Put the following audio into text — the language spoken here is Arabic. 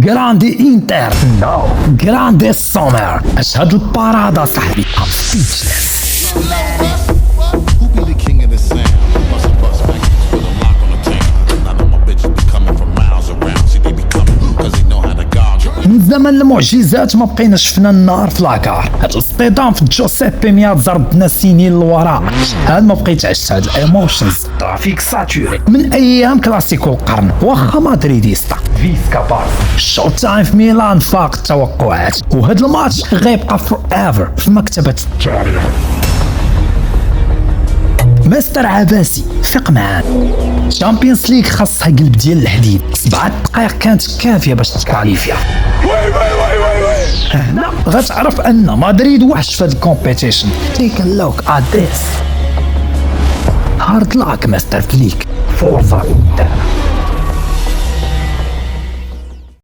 جراندي انتر نو جراندي سومر. اشهد البارادة صاحبي. Who be the king of the sound? Bust back with a lock on the town. None of my bitches be coming from miles around. See, they be coming cause they know how to guard. من زمن المعجزات ما بقينا شفنا النار في لاكار. هاد الاصطدام في جوسيبي ميات ردنا سنين للوراء. هاد ما بقيت عشت هاد الايموشنز. ترافيك ساتوري من ايام كلاسيكو القرن واخا مدريديستا. فيسكا بارك شو تايم في ميلان فاق التوقعات، وهاد الماتش غيبقى فور ايفر في مكتبة التاريخ. مستر عباسي ثق معانا، شامبيونز ليغ خاصها قلب ديال الحديد. 7 دقائق كانت كافيه باش تكاليفيا. هنا غتعرف ان مدريد وحش في هاد الكومبيتيشن. تيك لوك ات ذيس. هارد لاك مستر فليك. فورزا